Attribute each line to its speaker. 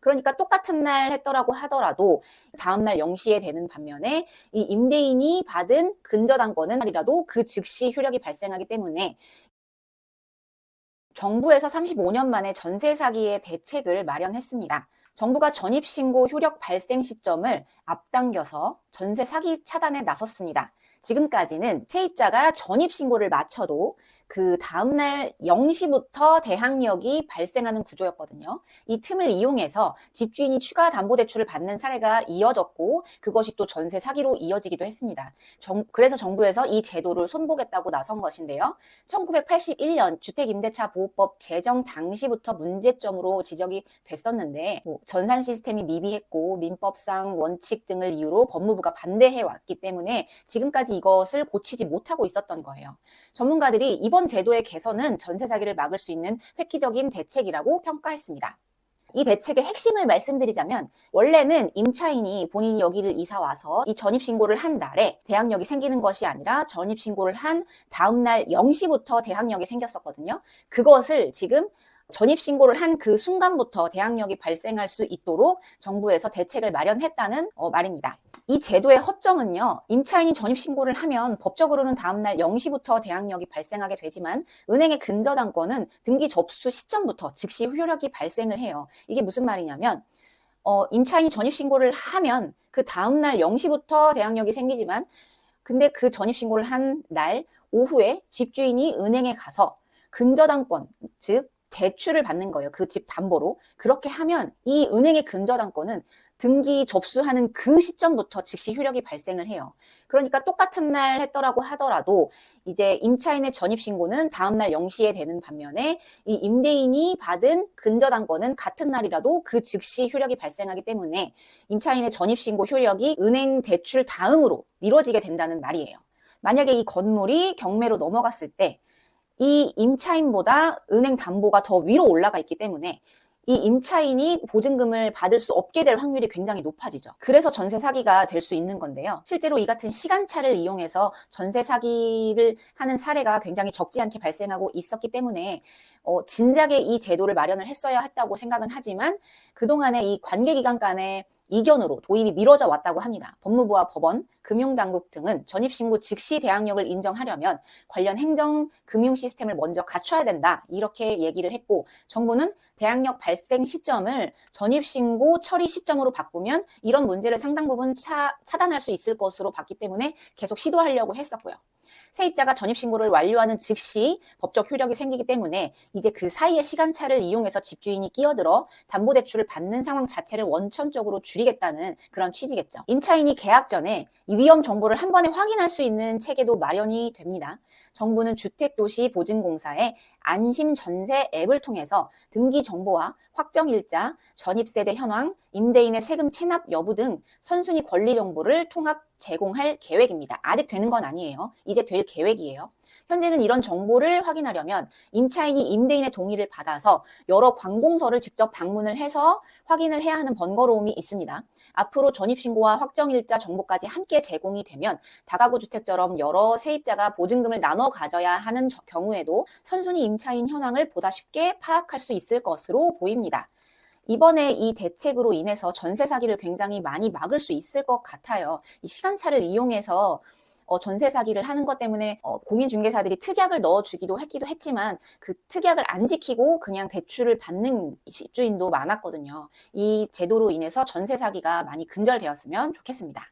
Speaker 1: 그러니까 똑같은 날 했더라고 하더라도 다음날 0시에 되는 반면에 이 임대인이 받은 근저당권은 날이라도 그 즉시 효력이 발생하기 때문에 정부에서 35년 만에 전세 사기의 대책을 마련했습니다. 정부가 전입신고 효력 발생 시점을 앞당겨서 전세 사기 차단에 나섰습니다. 지금까지는 세입자가 전입신고를 마쳐도 그 다음날 0시부터 대항력이 발생하는 구조였거든요. 이 틈을 이용해서 집주인이 추가 담보대출을 받는 사례가 이어졌고 그것이 또 전세 사기로 이어지기도 했습니다. 그래서 정부에서 이 제도를 손보겠다고 나선 것인데요. 1981년 주택임대차보호법 제정 당시부터 문제점으로 지적이 됐었는데 전산 시스템이 미비했고 민법상 원칙 등을 이유로 법무부가 반대해 왔기 때문에 지금까지 이것을 고치지 못하고 있었던 거예요. 전문가들이 이번 제도의 개선은 전세 사기를 막을 수 있는 획기적인 대책이라고 평가했습니다. 이 대책의 핵심을 말씀드리자면 원래는 임차인이 본인이 여기를 이사 와서 이 전입신고를 한 날에 대항력이 생기는 것이 아니라 전입신고를 한 다음날 0시부터 대항력이 생겼었거든요. 그것을 지금 전입신고를 한 그 순간부터 대항력이 발생할 수 있도록 정부에서 대책을 마련했다는 말입니다. 이 제도의 허점은요. 임차인이 전입신고를 하면 법적으로는 다음날 0시부터 대항력이 발생하게 되지만 은행의 근저당권은 등기 접수 시점부터 즉시 효력이 발생을 해요. 이게 무슨 말이냐면 임차인이 전입신고를 하면 그 다음날 0시부터 대항력이 생기지만 근데 그 전입신고를 한 날 오후에 집주인이 은행에 가서 근저당권, 즉 대출을 받는 거예요. 그 집 담보로. 그렇게 하면 이 은행의 근저당권은 등기 접수하는 그 시점부터 즉시 효력이 발생을 해요. 그러니까 똑같은 날 했더라고 하더라도 이제 임차인의 전입신고는 다음날 0시에 되는 반면에 이 임대인이 받은 근저당권은 같은 날이라도 그 즉시 효력이 발생하기 때문에 임차인의 전입신고 효력이 은행 대출 다음으로 미뤄지게 된다는 말이에요. 만약에 이 건물이 경매로 넘어갔을 때 이 임차인보다 은행 담보가 더 위로 올라가 있기 때문에 이 임차인이 보증금을 받을 수 없게 될 확률이 굉장히 높아지죠. 그래서 전세 사기가 될 수 있는 건데요. 실제로 이 같은 시간차를 이용해서 전세 사기를 하는 사례가 굉장히 적지 않게 발생하고 있었기 때문에 진작에 이 제도를 마련을 했어야 했다고 생각은 하지만 그동안에 이 관계기관 간의 이견으로 도입이 미뤄져 왔다고 합니다. 법무부와 법원, 금융당국 등은 전입신고 즉시 대항력을 인정하려면 관련 행정, 금융 시스템을 먼저 갖춰야 된다. 이렇게 얘기를 했고 정부는 대항력 발생 시점을 전입신고 처리 시점으로 바꾸면 이런 문제를 상당 부분 차단할 수 있을 것으로 봤기 때문에 계속 시도하려고 했었고요. 세입자가 전입신고를 완료하는 즉시 법적 효력이 생기기 때문에 이제 그 사이의 시간차를 이용해서 집주인이 끼어들어 담보대출을 받는 상황 자체를 원천적으로 줄이겠다는 그런 취지겠죠. 임차인이 계약 전에 이 위험 정보를 한 번에 확인할 수 있는 체계도 마련이 됩니다. 정부는 주택도시보증공사의 안심전세 앱을 통해서 등기 정보와 확정일자, 전입세대 현황, 임대인의 세금 체납 여부 등 선순위 권리 정보를 통합 제공할 계획입니다. 아직 되는 건 아니에요. 이제 될 계획이에요. 현재는 이런 정보를 확인하려면 임차인이 임대인의 동의를 받아서 여러 관공서를 직접 방문을 해서 확인을 해야 하는 번거로움이 있습니다. 앞으로 전입신고와 확정일자 정보까지 함께 제공이 되면 다가구 주택처럼 여러 세입자가 보증금을 나눠 가져야 하는 경우에도 선순위 임차인 현황을 보다 쉽게 파악할 수 있을 것으로 보입니다. 이번에 이 대책으로 인해서 전세 사기를 굉장히 많이 막을 수 있을 것 같아요. 이 시간차를 이용해서 전세 사기를 하는 것 때문에 공인중개사들이 특약을 넣어주기도 했지만 그 특약을 안 지키고 그냥 대출을 받는 집주인도 많았거든요. 이 제도로 인해서 전세 사기가 많이 근절되었으면 좋겠습니다.